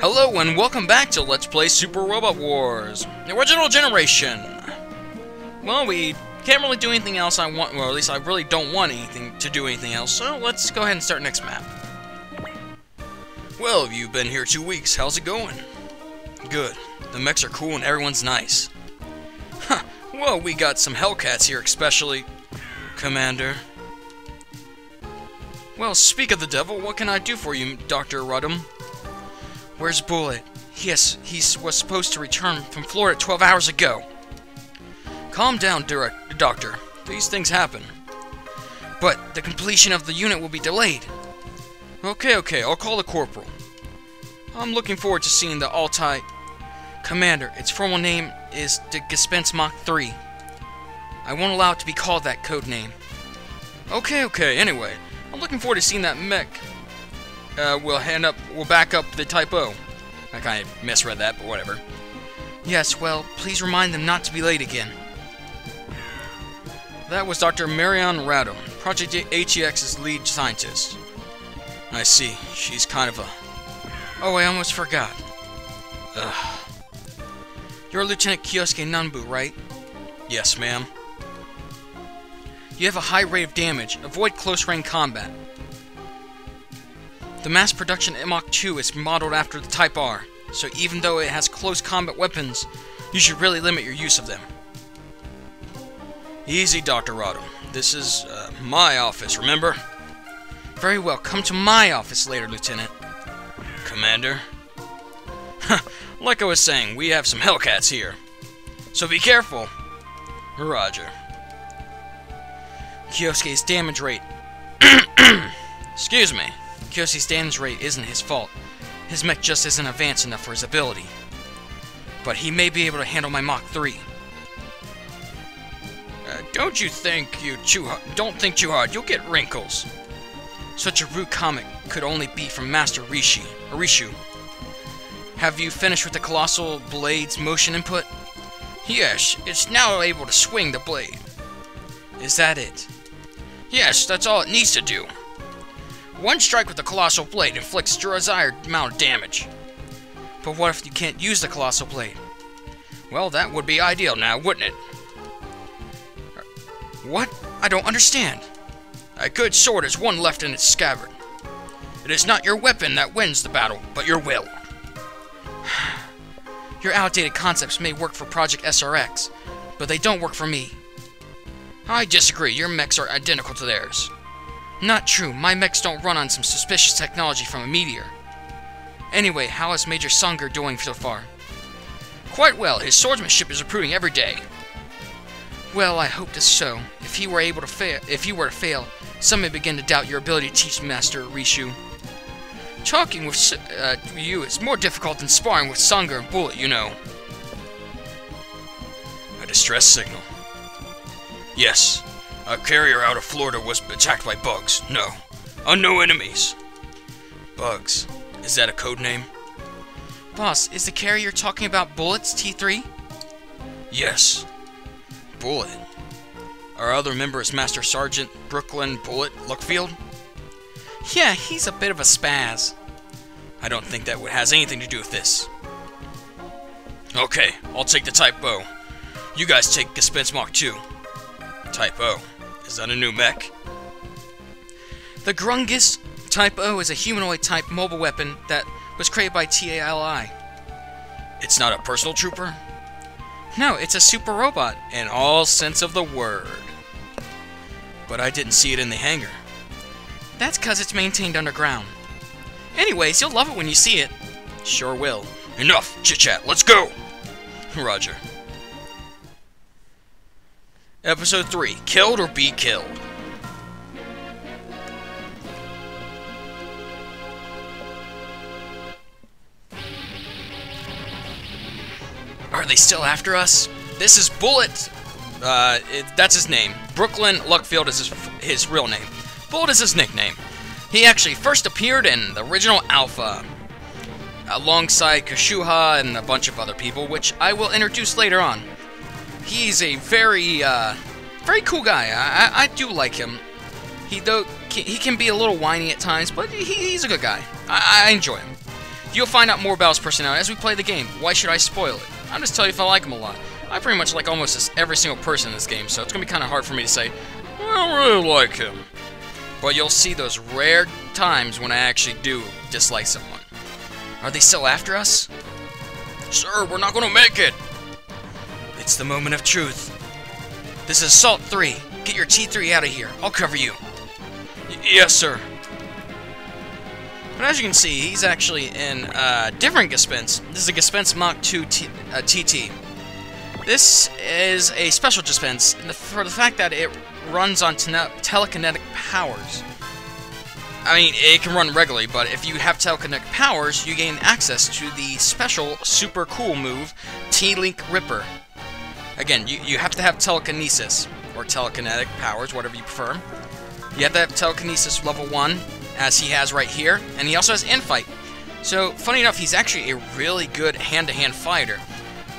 Hello and welcome back to Let's Play Super Robot Wars, the original generation. Well, we can't really do anything else I want, well at least I really don't want to do anything else, so let's go ahead and start next map. Well, you've been here 2 weeks, how's it going? Good, the mechs are cool and everyone's nice. Huh, well we got some Hellcats here, especially Commander. Well, speak of the devil, what can I do for you, Dr. Ruddum? Where's Bullet? Yes, he was supposed to return from Florida 12 hours ago. Calm down, Doctor. These things happen. But the completion of the unit will be delayed. Okay, I'll call the Corporal. I'm looking forward to seeing the Altai Commander. Its formal name is the Dispense Mach 3. I won't allow it to be called that code name. Okay, anyway. I'm looking forward to seeing that mech. We'll back up the Type O. I kind of misread that, but whatever. Yes, well, please remind them not to be late again. That was Dr. Marion Radom, Project HEX's lead scientist. I see. She's kind of a... Oh, I almost forgot. Ugh. You're Lieutenant Kyosuke Nanbu, right? Yes, ma'am. You have a high rate of damage. Avoid close-range combat. The mass production Mach 2 is modeled after the Type R, so even though it has close combat weapons, you should really limit your use of them. Easy, Dr. Radom. This is my office, remember? Very well, come to my office later, Lieutenant. Commander? Like I was saying, we have some Hellcats here. So be careful. Roger. Kyosuke's damage rate. Excuse me. Kyosuke's damage rate isn't his fault. His mech just isn't advanced enough for his ability. But he may be able to handle my Mach 3. Don't think too hard, you'll get wrinkles. Such a rude comment could only be from Master Rishu. Have you finished with the Colossal Blade's motion input? Yes, it's now able to swing the blade. Is that it? Yes, that's all it needs to do. One strike with the Colossal Blade inflicts the desired amount of damage. But what if you can't use the Colossal Blade? Well, that would be ideal now, wouldn't it? What? I don't understand. A good sword has one left in its scabbard. It is not your weapon that wins the battle, but your will. Your outdated concepts may work for Project SRX, but they don't work for me. I disagree. Your mechs are identical to theirs. Not true. My mechs don't run on some suspicious technology from a meteor. Anyway, how is Major Sunger doing so far? Quite well. His swordsmanship is improving every day. Well, I hope so. If he were to fail, some may begin to doubt your ability to teach Master Rishu. Talking with you is more difficult than sparring with Sunger and Bullet, you know. A distress signal. Yes. A carrier out of Florida was attacked by bugs. No. Unknown enemies. Bugs. Is that a code name? Boss, is the carrier talking about Bullet's T3? Yes. Bullet. Our other member is Master Sergeant Brooklyn Bullet Luckfield? Yeah, he's a bit of a spaz. I don't think that has anything to do with this. Okay, I'll take the Type O. You guys take Dispense Mach 2. Type O. Is that a new mech? The Grungus Type O is a humanoid-type mobile weapon that was created by TALI. It's not a personal trooper? No, it's a super robot, in all sense of the word. But I didn't see it in the hangar. That's because it's maintained underground. Anyways, you'll love it when you see it. Sure will. Enough chit-chat, let's go! Roger. Episode 3, Killed or Be Killed. Are they still after us? This is Bullet. That's his name. Brooklyn Luckfield is his real name. Bullet is his nickname. He actually first appeared in the original Alpha, alongside Kashuha and a bunch of other people, which I will introduce later on. He's a very cool guy. I do like him. He can be a little whiny at times, but he's a good guy. I enjoy him. You'll find out more about his personality as we play the game. Why should I spoil it? I'm just telling you if I like him a lot. I pretty much like almost every single person in this game, so it's going to be kind of hard for me to say, I don't really like him. But you'll see those rare times when I actually do dislike someone. Are they still after us? Sir, we're not going to make it! It's the moment of truth. This is Assault 3. Get your T3 out of here. I'll cover you. Yes, sir. But as you can see, he's actually in a different Dispense. This is a Dispense Mach 2 TT. This is a special Dispense for the fact that it runs on telekinetic powers. I mean, it can run regularly, but if you have telekinetic powers, you gain access to the special, super cool move, T-Link Ripper. Again, you have to have telekinesis, or telekinetic powers, whatever you prefer. You have to have telekinesis level 1, as he has right here, and he also has infight. So, funny enough, he's actually a really good hand-to-hand fighter.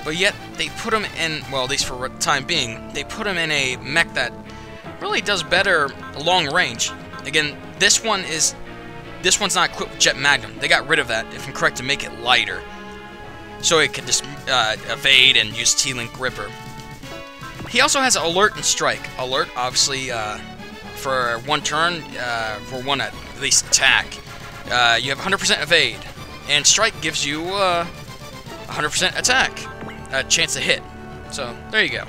But yet, they put him in, well, at least for the time being, they put him in a mech that really does better long range. Again, this one's not equipped with Jet Magnum. They got rid of that, if I'm correct, to make it lighter. So it could just evade and use T-Link Ripper. He also has Alert and Strike. Alert, obviously, for one turn, for one at least attack, you have 100% evade. And Strike gives you 100% attack, a chance to hit. So, there you go.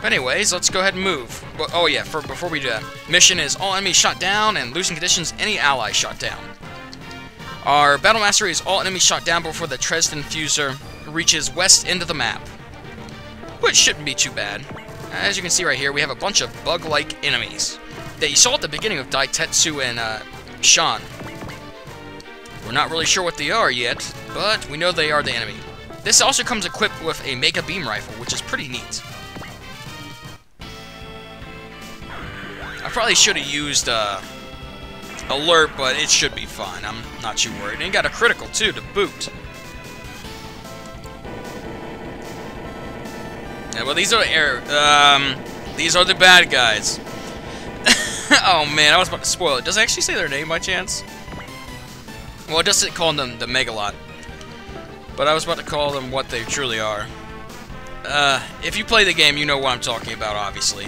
But anyways, let's go ahead and move. Well, oh yeah, before we do that, mission is all enemies shot down, and losing conditions, any ally shot down. Our battle mastery is all enemies shot down before the Dresden Fuser reaches west end of the map, which shouldn't be too bad. As you can see right here, we have a bunch of bug-like enemies that you saw at the beginning of Daitetsu and Shan. We're not really sure what they are yet, but we know they are the enemy. This also comes equipped with a Mega Beam Rifle, which is pretty neat. I probably should have used Alert, but it should be fine. I'm not too worried. And he got a critical, too, to boot. Yeah, well, these are the bad guys. Oh, man, I was about to spoil it. Does it actually say their name by chance? Well, it doesn't call them the Megalot. But I was about to call them what they truly are. If you play the game, you know what I'm talking about, obviously.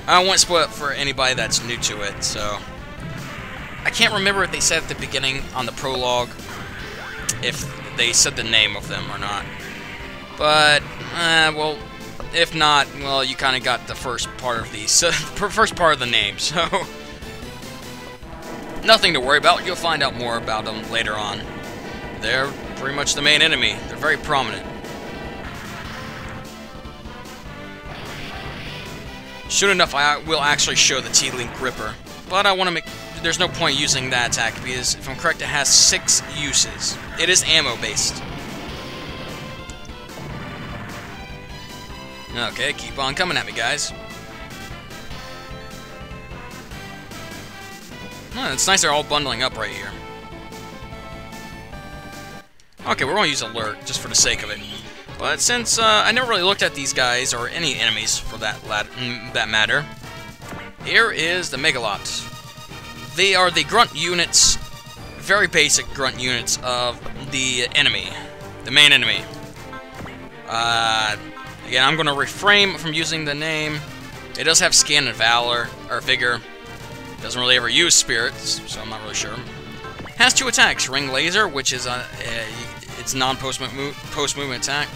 I don't want to spoil it for anybody that's new to it, so... I can't remember if they said at the beginning on the prologue if they said the name of them or not. But, well, if not, well, you kind of got the first part of the first part of the name, so... Nothing to worry about. You'll find out more about them later on. They're pretty much the main enemy. They're very prominent. Soon enough, I will actually show the T-Link Ripper. But I want to make... There's no point using that attack, because if I'm correct, it has 6 uses. It is ammo-based. Okay, keep on coming at me, guys. Oh, it's nice they're all bundling up right here. Okay, we're going to use Alert, just for the sake of it. But since I never really looked at these guys, or any enemies for that matter, here is the Megalot. They are the grunt units, very basic grunt units of the enemy, the main enemy. Again, I'm going to refrain from using the name. It does have Scan and Valor, or Vigor. It doesn't really ever use Spirits, so I'm not really sure. Has 2 attacks, Ring Laser, which is its post-movement attack.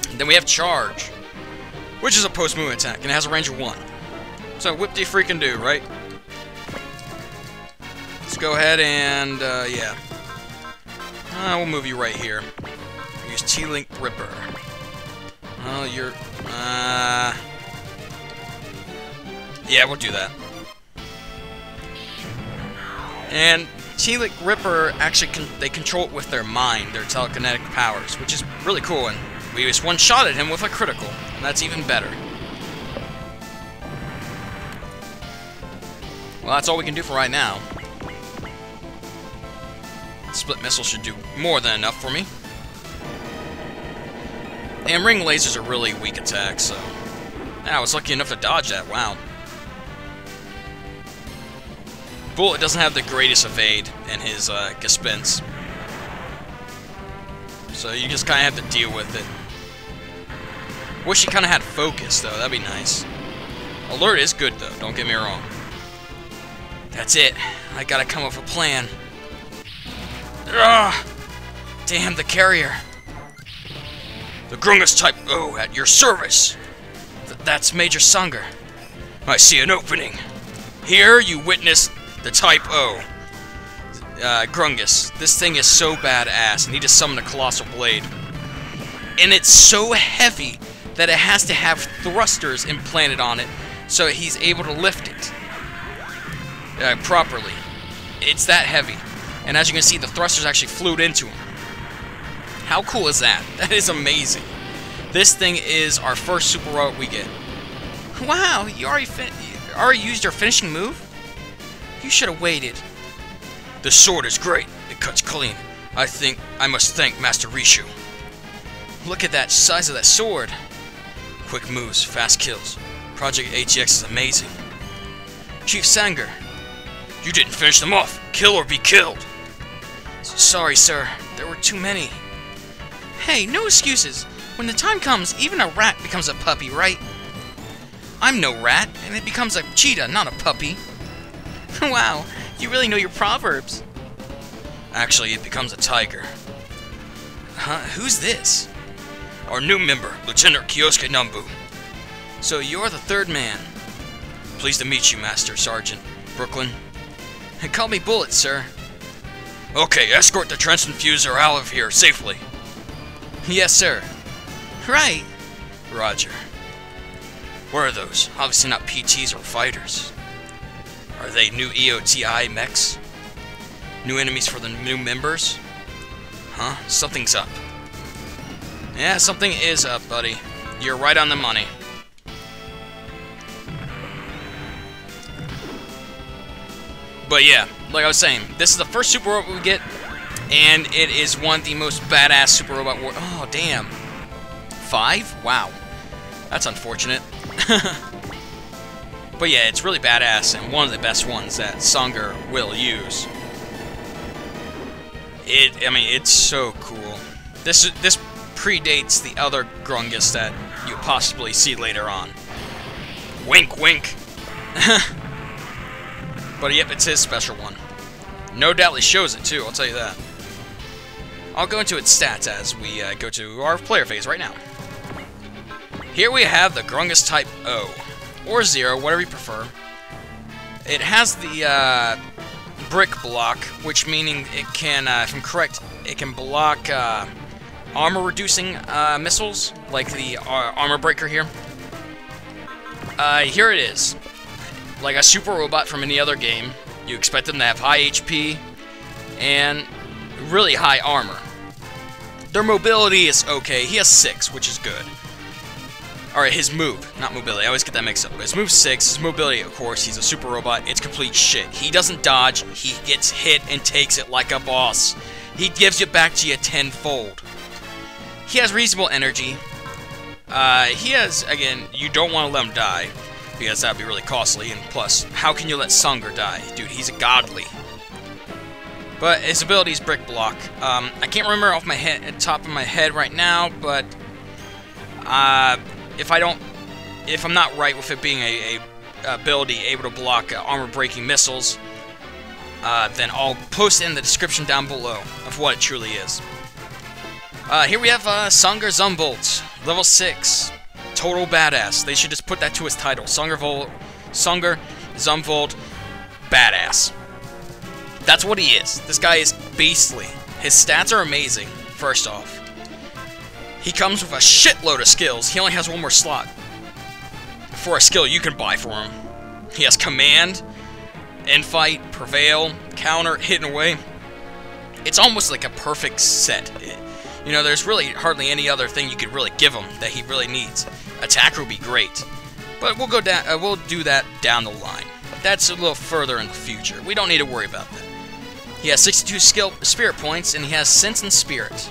And then we have Charge, which is a post-movement attack, and it has a range of 1. So, whip-de-freaking-do, right? Let's go ahead and, yeah. We'll move you right here. Use T-Link Ripper. Oh, you're, yeah, we'll do that. And T-Link Ripper, actually, they control it with their mind, their telekinetic powers, which is really cool, and we just one-shotted him with a critical, and that's even better. Well, that's all we can do for right now. Split Missile should do more than enough for me. And Ring Lasers are really weak attacks, so... I was lucky enough to dodge that, wow. Bullet doesn't have the greatest evade in his Gespenst. So you just kind of have to deal with it. Wish he kind of had focus, though. That'd be nice. Alert is good, though. Don't get me wrong. That's it. I gotta come up with a plan. Ugh! Damn the carrier. The Grungus Type O at your service. That's Major Sunger. I see an opening. Here you witness the Type O. Grungus. This thing is so badass, and he just summoned a Colossal Blade. And it's so heavy that it has to have thrusters implanted on it, so he's able to lift it properly. It's that heavy. And as you can see, the thrusters actually flew into him. How cool is that? That is amazing. This thing is our first super robot we get. Wow, you already used your finishing move? You should have waited. The sword is great. It cuts clean. I think I must thank Master Rishu. Look at that size of that sword. Quick moves, fast kills. Project ATX is amazing. Chief Sanger, you didn't finish them off. Kill or be killed. Sorry, sir. There were too many. Hey, no excuses. When the time comes, even a rat becomes a puppy, right? I'm no rat, and it becomes a cheetah, not a puppy. Wow, you really know your proverbs. Actually, it becomes a tiger. Huh? Who's this? Our new member, Lieutenant Kyosuke Nambu. So you're the third man. Pleased to meet you, Master Sergeant. Brooklyn. And call me Bullet, sir. Okay, escort the transfuser out of here safely. Yes, sir. Right. Roger. Where are those? Obviously not PTs or fighters. Are they new EOTI mechs? New enemies for the new members? Huh? Something's up. Yeah, something is up, buddy. You're right on the money. But yeah, like I was saying, this is the first super robot we get, and it is one of the most badass super robot war. Oh, damn. 5? Wow. That's unfortunate. But yeah, it's really badass, and one of the best ones that Sanger will use. I mean, it's so cool. This predates the other Grungus that you possibly see later on. Wink, wink. But yep, it's his special one. No doubt he shows it too, I'll tell you that. I'll go into its stats as we go to our player phase right now. Here we have the Grungus Type O, or 0, whatever you prefer. It has the brick block, which meaning it can, if I'm correct, it can block armor-reducing missiles, like the armor breaker here. Here it is. Like a super robot from any other game, you expect them to have high HP and really high armor. Their mobility is okay. He has 6, which is good. Alright, his move, not mobility, I always get that mixed up. His move 6, his mobility, of course, he's a super robot, it's complete shit. He doesn't dodge, he gets hit and takes it like a boss. He gives it back to you tenfold. He has reasonable energy. He has, again, you don't want to let him die, because that would be really costly, and plus, how can you let Sanger die? Dude, he's a godly. But his ability is brick block. I can't remember off my head, at the top of my head right now, but if I'm not right with it being a ability able to block armor-breaking missiles, then I'll post in the description down below of what it truly is. Here we have Sanger Zumbolt, level 6. Total badass. They should just put that to his title. Sanger Zumbolt, badass. That's what he is. This guy is beastly. His stats are amazing, first off. He comes with a shitload of skills. He only has one more slot for a skill you can buy for him. He has Command, Infight, Prevail, Counter, Hidden Away. It's almost like a perfect set. You know, there's really hardly any other thing you could really give him that he really needs. Attacker would be great, but we'll go down. We'll do that down the line. That's a little further in the future. We don't need to worry about that. He has 62 spirit points, and he has Sense and Spirit.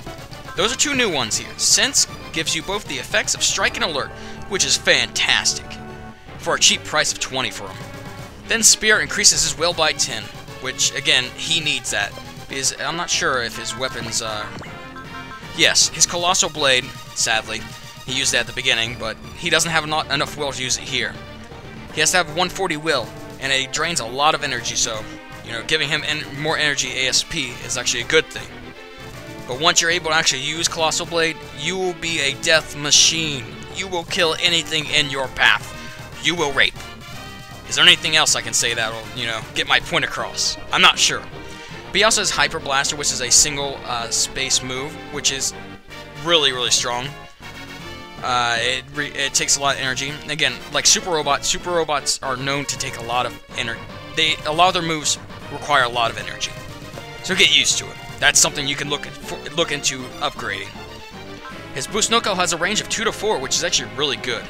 Those are 2 new ones here. Sense gives you both the effects of Strike and Alert, which is fantastic, for a cheap price of 20 for him. Then Spirit increases his will by 10. which, again, he needs that. Because I'm not sure if his weapons, yes, his Colossal Blade, sadly, he used that at the beginning, but he doesn't have enough will to use it here. He has to have 140 will, and it drains a lot of energy, so, you know, giving him more energy ASP is actually a good thing. But once you're able to actually use Colossal Blade, you will be a death machine. You will kill anything in your path. You will rape. Is there anything else I can say that will, you know, get my point across? I'm not sure. But he also has Hyper Blaster, which is a single space move, which is really, really strong. It takes a lot of energy. And again, like Super Robots are known to take a lot of energy. A lot of their moves require a lot of energy. So get used to it. That's something you can look into upgrading. His Boost Knuckle has a range of 2 to 4, which is actually really good.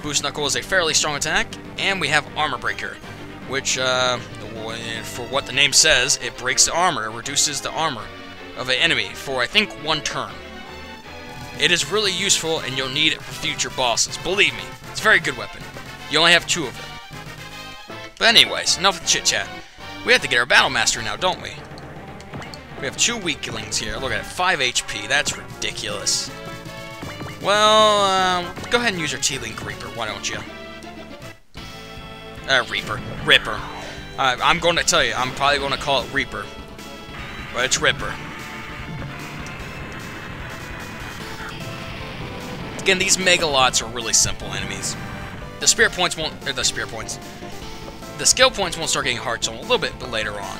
Boost Knuckle is a fairly strong attack, and we have Armor Breaker, which, for what the name says, it breaks the armor, it reduces the armor of an enemy for, I think, 1 turn. It is really useful, and you'll need it for future bosses. Believe me, it's a very good weapon. You only have 2 of them. But anyways, enough with chit-chat. We have to get our Battle Master now, don't we? We have 2 weaklings here. Look at it, 5 HP. That's ridiculous. Well, go ahead and use your T-Link Reaper, why don't you? Ripper. I'm going to tell you, I'm probably going to call it Reaper. But it's Ripper. Again, these Megalots are really simple enemies. The spirit points won't, or the spirit points. The skill points won't start getting hard till a little bit later on.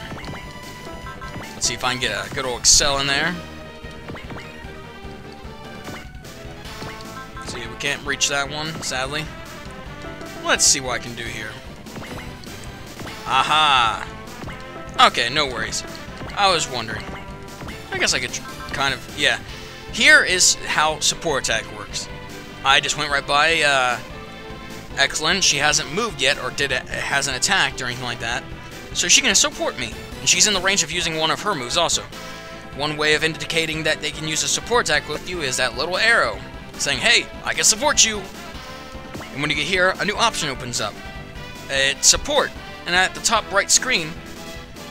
Let's see if I can get a good old Excel in there. See, we can't reach that one, sadly. Let's see what I can do here. Aha! Okay, no worries. I was wondering. I guess I could kind of, yeah. Here is how support attack works. I just went right by Excellent. She hasn't moved yet, or hasn't attacked or anything like that. So she can support me. And she's in the range of using one of her moves also. One way of indicating that they can use a support attack with you is that little arrow, saying, hey, I can support you. And when you get here, a new option opens up. It's support. And at the top right screen,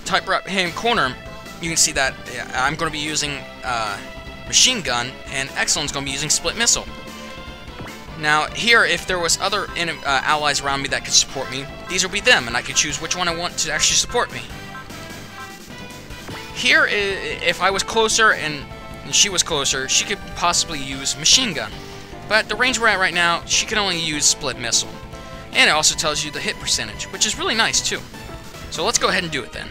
top right hand corner, you can see that I'm going to be using Machine Gun, and Excellent's going to be using Split Missile. Now, here, if there was other allies around me that could support me, these would be them, and I could choose which one I want to actually support me. Here, if I was closer and she was closer, she could possibly use Machine Gun. But at the range we're at right now, she can only use Split Missile. And it also tells you the hit percentage, which is really nice, too. So let's go ahead and do it then.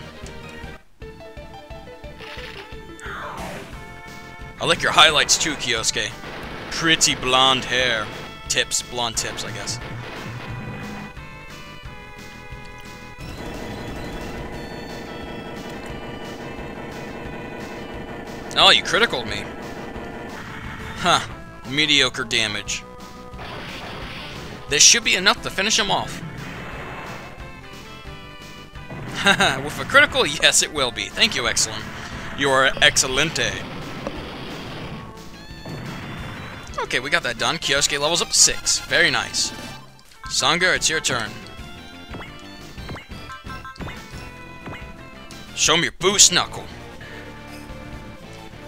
I like your highlights too, Kyosuke. Pretty blonde hair. Tips, blonde tips, I guess. Oh, you criticaled me. Huh. Mediocre damage. This should be enough to finish him off. Haha, with a critical, yes it will be. Thank you, Excellent. You are excelente. Okay, we got that done. Kyosuke levels up 6. Very nice. Sangha, it's your turn. Show me your Boost Knuckle.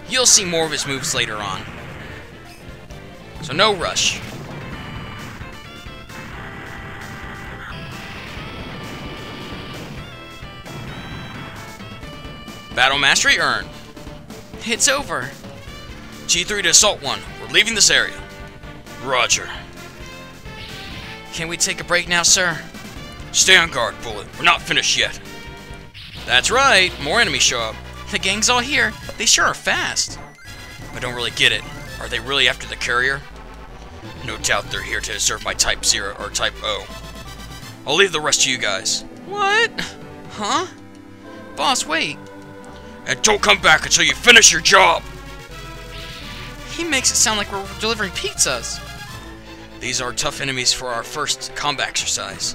You'll see more of his moves later on. So no rush. Battle Mastery earned. It's over. G3 to Assault 1. We're leaving this area. Roger. Can we take a break now, sir? Stay on guard, Bullet. We're not finished yet. That's right. More enemies show up. The gang's all here. They sure are fast. I don't really get it. Are they really after the courier? No doubt they're here to serve my Type 0 or Type O. I'll leave the rest to you guys. What? Huh? Boss, wait. And don't come back until you finish your job! He makes it sound like we're delivering pizzas. These are tough enemies for our first combat exercise.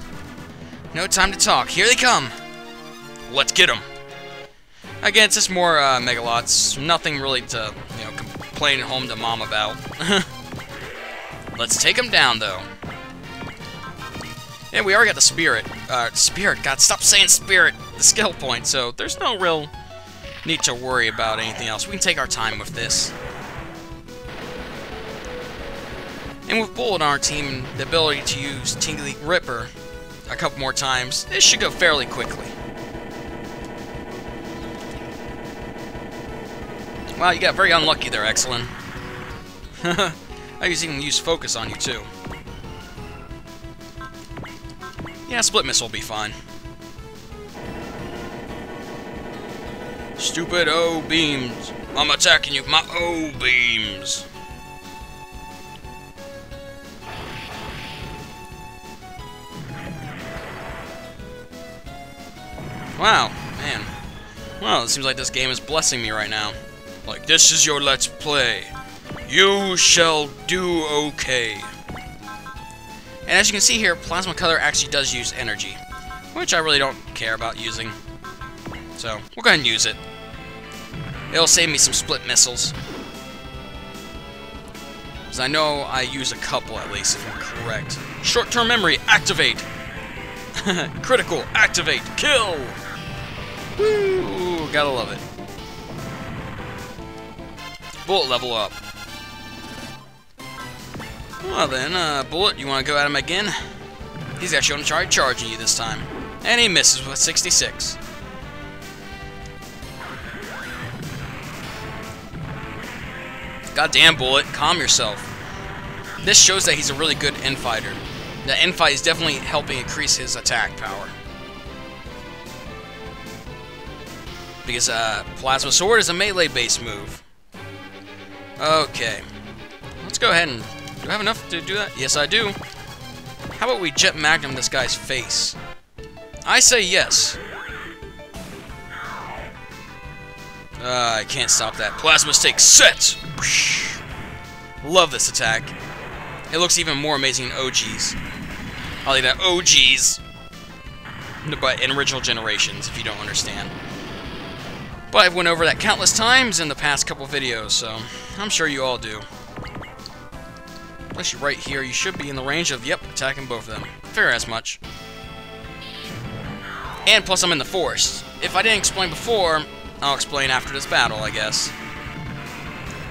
No time to talk. Here they come. Let's get them. Again, it's just more Megalots. Nothing really to, you know, complain home to Mom about. Let's take them down, though. Yeah, we already got the Spirit. Spirit. God, stop saying Spirit. the skill point, so there's no real need to worry about anything else. We can take our time with this. And with Bullet on our team and the ability to use Tingly Ripper a couple more times, this should go fairly quickly. Wow, you got very unlucky there, Excellent. I even use focus on you too. Yeah, split missile will be fine. Stupid O beams. I'm attacking you with my O beams. Wow, man. Well, it seems like this game is blessing me right now. Like, this is your let's play. You shall do okay. And as you can see here, Plasma Cutter actually does use energy, which I really don't care about using. So, we'll go ahead and use it. It'll save me some split missiles. Because I know I use a couple at least, if I'm correct. Short-term memory, activate! Critical, activate, kill! Woo! Gotta love it. Bullet level up. Well then, Bullet, you want to go at him again? He's actually going to try charging you this time. And he misses with 66. Goddamn, Bullet, calm yourself. This shows that he's a really good end fighter. The end fight is definitely helping increase his attack power. Because Plasma Sword is a melee-based move. Okay. Let's go ahead and... Do I have enough to do that? Yes, I do. How about we Jet Magnum this guy's face? I say yes. I can't stop that. Plasma Stake set! Love this attack. It looks even more amazing in OGs. I'll leave that OGs. But in original generations, if you don't understand. But I've went over that countless times in the past couple videos, so I'm sure you all do. Unless you're right here, you should be in the range of, yep, attacking both of them. Fair as much. And plus I'm in the forest. If I didn't explain before, I'll explain after this battle, I guess.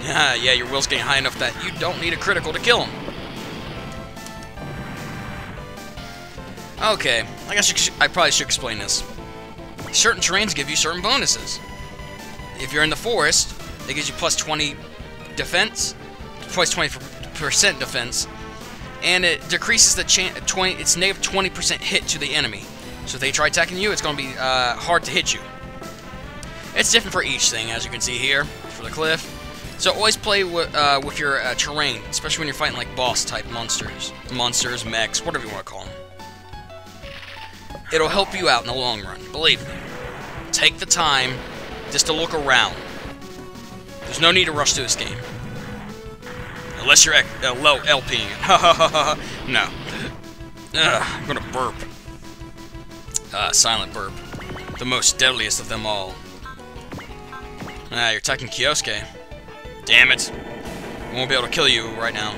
Yeah, your will's getting high enough that you don't need a critical to kill him. Okay, I guess I probably should explain this. Certain terrains give you certain bonuses. If you're in the forest, it gives you plus 20 defense, plus 20% defense, and it decreases the it's negative 20% hit to the enemy. So if they try attacking you, it's going to be hard to hit you. It's different for each thing, as you can see here, for the cliff. So always play with your terrain, especially when you're fighting like boss-type monsters, mechs, whatever you want to call them. It'll help you out in the long run, believe me. Take the time just to look around. There's no need to rush through this game. Unless you're low LPing it. No. I'm gonna burp. Silent burp. The most deadliest of them all. You're attacking Kyosuke. Damn it. I won't be able to kill you right now.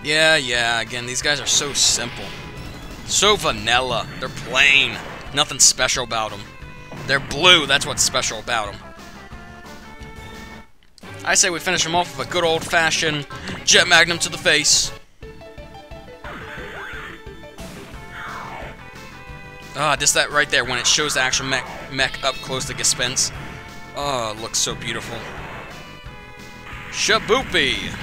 Yeah, again, these guys are so simple. So vanilla. They're plain. Nothing special about them. They're blue, that's what's special about them. I say we finish them off with a good old-fashioned Jet Magnum to the face. Just that right there, when it shows the actual mech up close to Gespenst. Oh, it looks so beautiful. Shaboopy!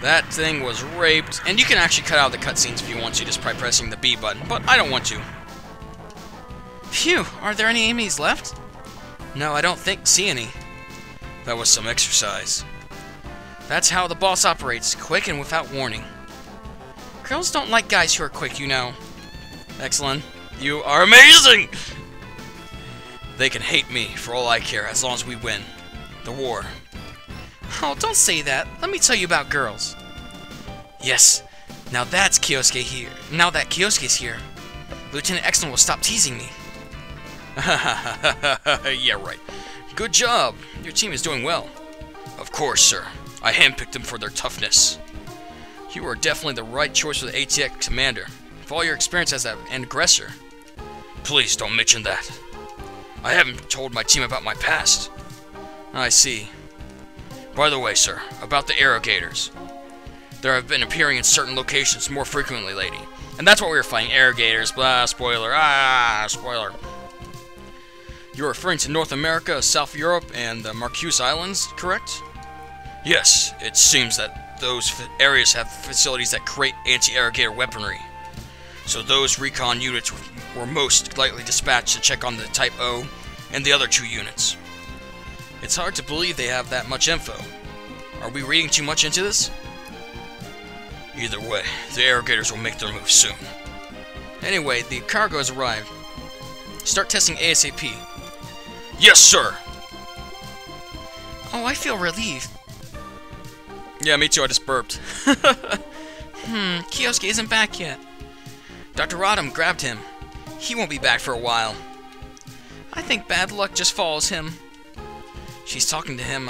That thing was raped. And you can actually cut out the cutscenes if you want to, just by pressing the B button, but I don't want to. Phew, are there any enemies left? No, I don't see any. That was some exercise. That's how the boss operates, quick and without warning. Girls don't like guys who are quick, you know. Excellent. You are amazing! They can hate me for all I care, as long as we win the war. Oh, don't say that. Let me tell you about girls. Yes. Now that's Kyosuke here. Now that Kyosuke's here, Lieutenant Excellent will stop teasing me. Yeah, right. Good job. Your team is doing well. Of course, sir. I handpicked them for their toughness. You are definitely the right choice for the ATX commander, for all your experience as an aggressor. Please don't mention that. I haven't told my team about my past. I see. By the way, sir, about the Arrogators. There have been appearing in certain locations more frequently lately. And that's what we were fighting, Arrogators, blah, spoiler, spoiler. You're referring to North America, South Europe, and the Marquise Islands, correct? Yes, it seems that those areas have facilities that create anti-Arrogator weaponry. So those recon units were most likely dispatched to check on the Type O and the other 2 units. It's hard to believe they have that much info. Are we reading too much into this? Either way, the Arrogators will make their move soon. Anyway, the cargo has arrived. Start testing ASAP. Yes, sir! Oh, I feel relieved. Yeah, me too, I just burped. Kyosuke isn't back yet. Dr. Rodham grabbed him. He won't be back for a while. I think bad luck just follows him. She's talking to him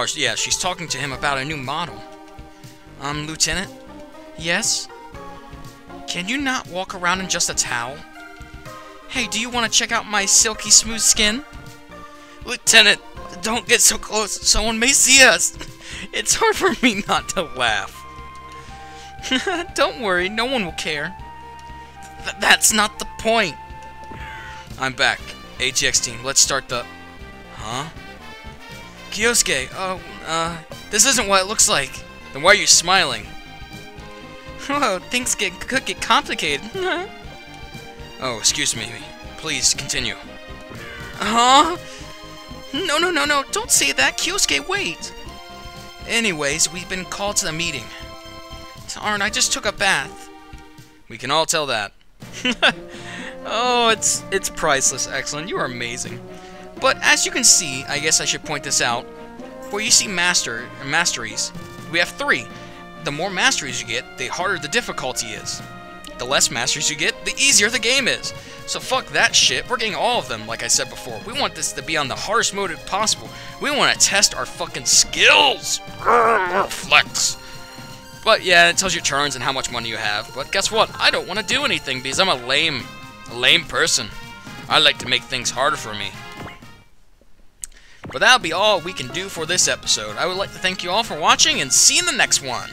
she's talking to him about a new model. Lieutenant? Yes? Can you not walk around in just a towel? Hey, do you want to check out my silky smooth skin? Lieutenant, don't get so close. Someone may see us. It's hard for me not to laugh. Don't worry, no one will care. That's not the point. I'm back. ATX team, let's start the... Huh? Kyosuke, this isn't what it looks like. Then why are you smiling? Oh, things could get complicated. Oh, excuse me. Please, continue. Huh? No, don't say that. Kyosuke, wait. Anyways, we've been called to the meeting. Darn, I just took a bath. We can all tell that. Oh, it's priceless, excellent. You are amazing. But as you can see, I guess I should point this out. Where you see masteries, we have 3. The more masteries you get, the harder the difficulty is. The less masteries you get, the easier the game is. So fuck that shit, we're getting all of them, like I said before. We want this to be on the hardest mode possible. We want to test our fucking skills. Flex. But yeah, it tells you turns and how much money you have. But guess what? I don't want to do anything because I'm a lame person. I like to make things harder for me. But that'll be all we can do for this episode. I would like to thank you all for watching and see you in the next one.